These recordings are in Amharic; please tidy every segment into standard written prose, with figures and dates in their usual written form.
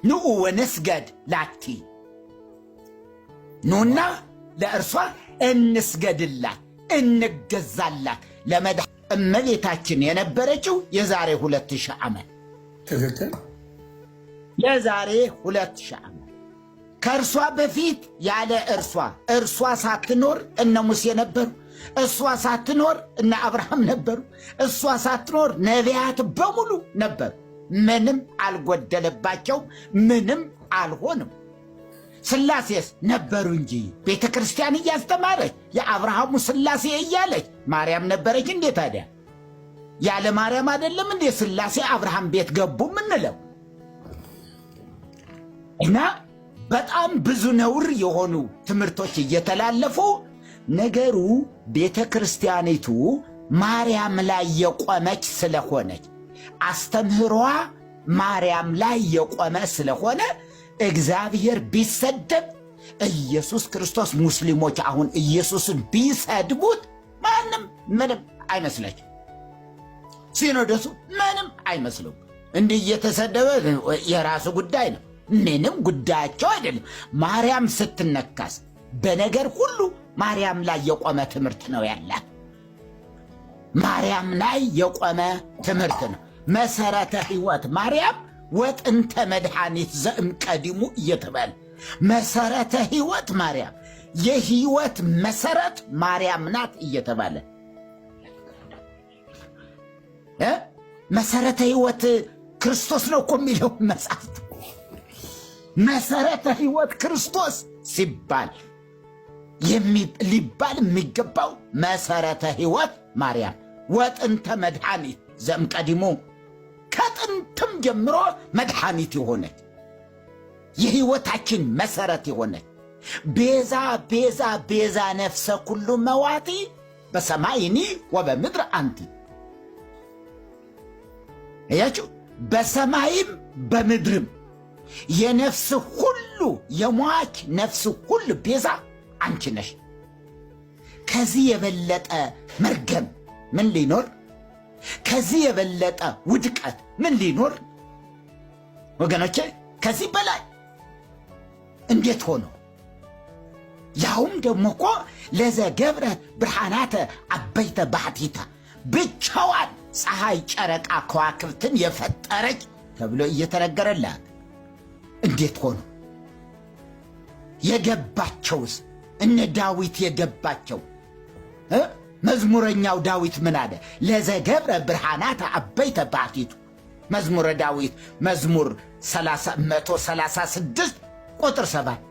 ንኡ ወንስገድ ላቲ ኑና ለእርሷ እንስገድላት እንገዛላት። እመቤታችን የነበረችው የዛሬ 2000 ዓመት ትክክል። የዛሬ 2000 ዓመት ከእርሷ በፊት ያለ እርሷ ሳትኖር እነ ሙሴ ነበሩ። እሷ ሳትኖር እነ አብርሃም ነበሩ። እሷ ሳትኖር ነቢያት በሙሉ ነበሩ። ምንም አልጎደለባቸው፣ ምንም አልሆንም። ስላሴስ ነበሩ እንጂ ቤተ ክርስቲያን እያስተማረች የአብርሃሙ ስላሴ እያለች ማርያም ነበረች እንዴ? ታዲያ ያለ ማርያም አይደለም እንዴ ስላሴ አብርሃም ቤት ገቡ ምንለው? እና በጣም ብዙ ነውር የሆኑ ትምህርቶች እየተላለፉ ነገሩ ቤተ ክርስቲያኒቱ ማርያም ላይ የቆመች ስለሆነች አስተምህሯ ማርያም ላይ የቆመ ስለሆነ እግዚአብሔር ቢሰደብ ኢየሱስ ክርስቶስ ሙስሊሞች አሁን ኢየሱስን ቢሰድቡት ማንም ምንም አይመስለች። ሲኖዶሱ ምንም አይመስለው። እንዲህ እየተሰደበ የራሱ ጉዳይ ነው። ምንም ጉዳያቸው አይደለም። ማርያም ስትነካስ በነገር ሁሉ ማርያም ላይ የቆመ ትምህርት ነው ያላት። ማርያም ላይ የቆመ ትምህርት ነው። መሰረተ ሕይወት ማርያም ወጥንተ መድኃኒት ዘእምቀዲሙ እየተባለ መሰረተ ሕይወት ማርያም የሕይወት መሰረት ማርያም ናት እየተባለ መሰረተ ሕይወት ክርስቶስ ነው እኮ የሚለው መጽሐፍት። መሰረተ ሕይወት ክርስቶስ ሲባል ሊባል የሚገባው መሰረተ ሕይወት ማርያም ወጥንተ መድኃኒት ዘእምቀዲሙ ከጥንትም ጀምሮ መድኃኒት የሆነች የሕይወታችን መሰረት የሆነች ቤዛ ቤዛ ቤዛ ነፍሰ ኩሉ መዋቲ በሰማይኒ ወበምድር አንቲ። እያችሁ በሰማይም በምድርም የነፍስ ሁሉ የሟች ነፍስ ሁሉ ቤዛ አንቺ ነሽ። ከዚህ የበለጠ መርገም ምን ሊኖር? ከዚህ የበለጠ ውድቀት ምን ሊኖር? ወገኖቼ ከዚህ በላይ እንዴት ሆኖ? ያውም ደግሞ እኮ ለዘገብረ ብርሃናተ አበይተ ባሕቲታ ብቻዋን ፀሐይ፣ ጨረቃ፣ ከዋክብትን የፈጠረች ተብሎ እየተነገረላት እንዴት ሆኖ? የገባቸውስ እነ ዳዊት የገባቸው መዝሙረኛው ዳዊት ምን አለ? ለዘገብረ ብርሃናተ አበይተ ባሕቲቱ መዝሙረ ዳዊት መዝሙር 136 ቁጥር 7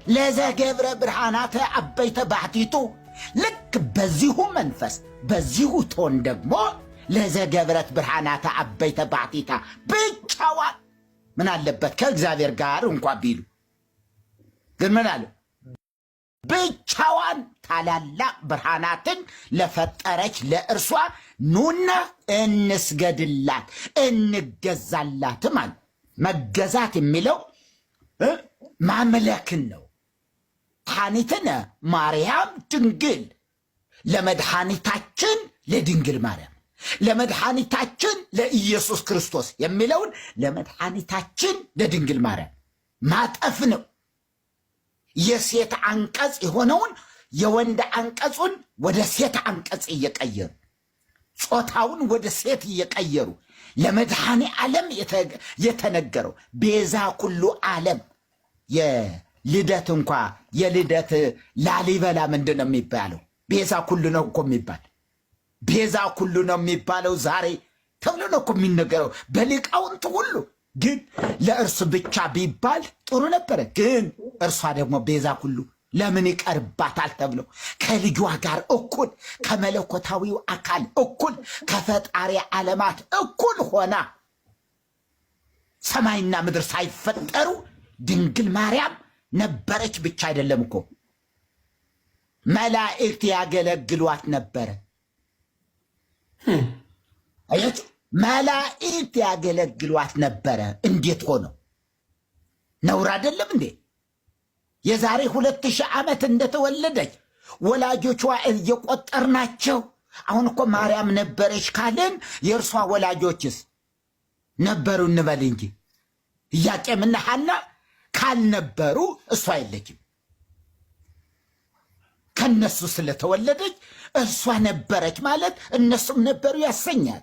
ለዘገብረ ብርሃናተ አበይተ ባሕቲቱ። ልክ በዚሁ መንፈስ በዚሁ ቶን ደግሞ ለዘገብረት ብርሃናተ አበይተ ባሕቲታ ብቻዋን ምን አለበት ከእግዚአብሔር ጋር እንኳ ቢሉ ግን ምን አለ? ብቻዋን ታላላቅ ብርሃናትን ለፈጠረች ለእርሷ ኑና እንስገድላት እንገዛላትም አለ። መገዛት የሚለው ማምለክን ነው። መድኃኒትነ ማርያም ድንግል ለመድኃኒታችን ለድንግል ማርያም ለመድኃኒታችን ለኢየሱስ ክርስቶስ የሚለውን ለመድኃኒታችን ለድንግል ማርያም ማጠፍ ነው። የሴት አንቀጽ የሆነውን የወንድ አንቀጹን ወደ ሴት አንቀጽ እየቀየሩ ጾታውን ወደ ሴት እየቀየሩ ለመድኃኔ ዓለም የተነገረው ቤዛ ኩሉ ዓለም የልደት እንኳ የልደት ላሊበላ ምንድን ነው የሚባለው? ቤዛ ኩሉ ነው እኮ የሚባል ቤዛ ኩሉ ነው የሚባለው ዛሬ ተብሎ ነው እኮ የሚነገረው በሊቃውንት ሁሉ። ግን ለእርሱ ብቻ ቢባል ጥሩ ነበረ። ግን እርሷ ደግሞ ቤዛ ኩሉ ለምን ይቀርባታል ተብሎ ከልጇ ጋር እኩል ከመለኮታዊው አካል እኩል ከፈጣሪ ዓለማት እኩል ሆና ሰማይና ምድር ሳይፈጠሩ ድንግል ማርያም ነበረች ብቻ አይደለም እኮ መላእክት ያገለግሏት ነበረ። አያችሁ፣ መላእክት ያገለግሏት ነበረ። እንዴት ሆነው? ነውር አይደለም እንዴ? የዛሬ 2000 ዓመት እንደተወለደች ወላጆቿ እየቆጠርናቸው። አሁን እኮ ማርያም ነበረች ካልን የእርሷ ወላጆችስ ነበሩ እንበል እንጂ ኢያቄምና ሐና ካልነበሩ እሷ የለችም። ከነሱ ስለተወለደች እርሷ ነበረች ማለት እነሱም ነበሩ ያሰኛል።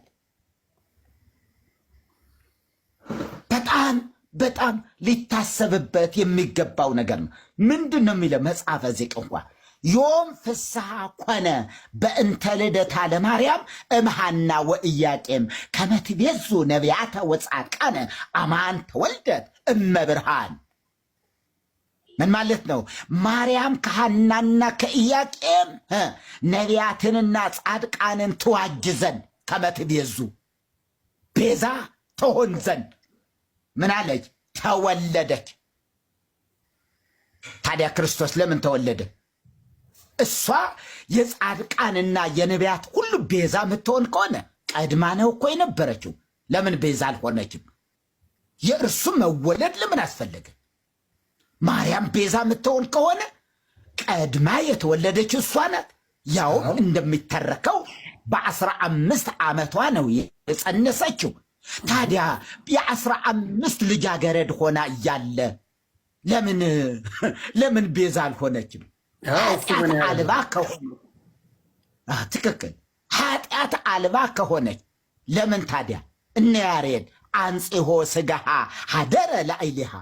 በጣም በጣም ሊታሰብበት የሚገባው ነገር ነው። ምንድን ነው የሚለው መጽሐፈ ዜቅ እንኳ ዮም ፍስሐ ኮነ በእንተ ልደታ ለማርያም እምሃና ወኢያቄም ከመ ትቤዙ ነቢያተ ወጻድቃነ አማን ተወልደት እመብርሃን። ምን ማለት ነው? ማርያም ከሐናና ከኢያቄም ነቢያትንና ጻድቃንን ትዋጅ ዘንድ ከመ ትቤዙ ቤዛ ትሆን ዘንድ ምን አለች? ተወለደች። ታዲያ ክርስቶስ ለምን ተወለደ? እሷ የጻድቃንና የነቢያት ሁሉ ቤዛ የምትሆን ከሆነ ቀድማ ነው እኮ የነበረችው። ለምን ቤዛ አልሆነችም? የእርሱ መወለድ ለምን አስፈለገ? ማርያም ቤዛ የምትሆን ከሆነ ቀድማ የተወለደችው እሷ ናት። ያውም እንደሚተረከው በ15 ዓመቷ ነው የጸነሰችው። ታዲያ የ15 ልጃገረድ ሆና እያለ ለምን ቤዛ አልሆነችም? ኃጢአት አልባ ከሆነ ትክክል፣ ኃጢአት አልባ ከሆነች ለምን ታዲያ እነ ያሬድ አንጽሖ ስጋሃ ሀደረ ላዕሌሃ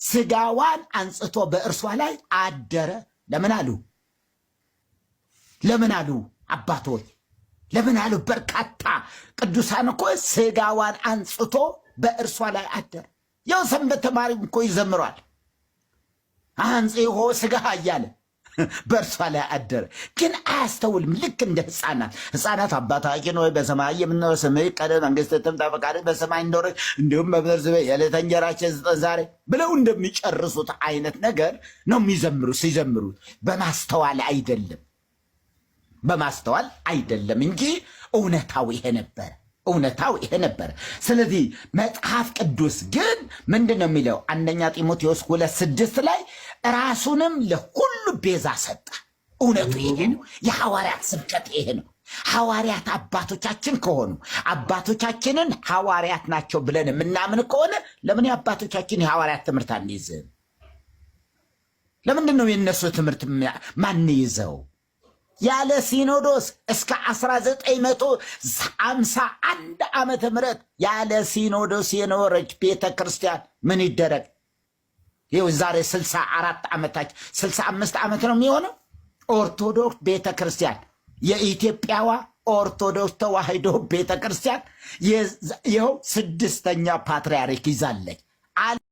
ስጋዋን አንጽቶ በእርሷ ላይ አደረ ለምን አሉ? ለምን አሉ አባቶች? ለምን አሉ? በርካታ ቅዱሳን እኮ ስጋዋን አንጽቶ በእርሷ ላይ አደረ። ያው ሰንበት ተማሪም እኮ ይዘምሯል። አንጽሖ ስጋሃ እያለ በእርሷ ላይ አደረ። ግን አያስተውልም። ልክ እንደ ሕፃናት አባታችን ሆይ በሰማይ የምንኖር ስምህ ይቀደስ፣ መንግሥትህ ትምጣ፣ ፈቃድህ በሰማይ እንደሆነች እንዲሁም በምድር የዕለት እንጀራችንን ስጠን ዛሬ ብለው እንደሚጨርሱት አይነት ነገር ነው ሲዘምሩት በማስተዋል አይደለም እንጂ እውነታው ይሄ ነበረ። ስለዚህ መጽሐፍ ቅዱስ ግን ምንድን ነው የሚለው? አንደኛ ጢሞቴዎስ 2:6 ላይ ራሱንም ለሁሉ ቤዛ ሰጠ። እውነቱ ይሄ ነው። የሐዋርያት ስብከት ይሄ ነው። ሐዋርያት አባቶቻችን ከሆኑ አባቶቻችንን ሐዋርያት ናቸው ብለን የምናምን ከሆነ ለምን የአባቶቻችን የሐዋርያት ትምህርት አንይዝም? ለምንድን ነው የነሱ ትምህርት ማንይዘው? ያለ ሲኖዶስ እስከ 1951 ዓመተ ምህረት ያለ ሲኖዶስ የኖረች ቤተ ክርስቲያን ምን ይደረግ? ይኸው ዛሬ 65 ዓመት ነው የሚሆነው። ኦርቶዶክስ ቤተ ክርስቲያን የኢትዮጵያዋ ኦርቶዶክስ ተዋሕዶ ቤተ ክርስቲያን ይኸው 6ኛ ፓትርያርክ ይዛለች።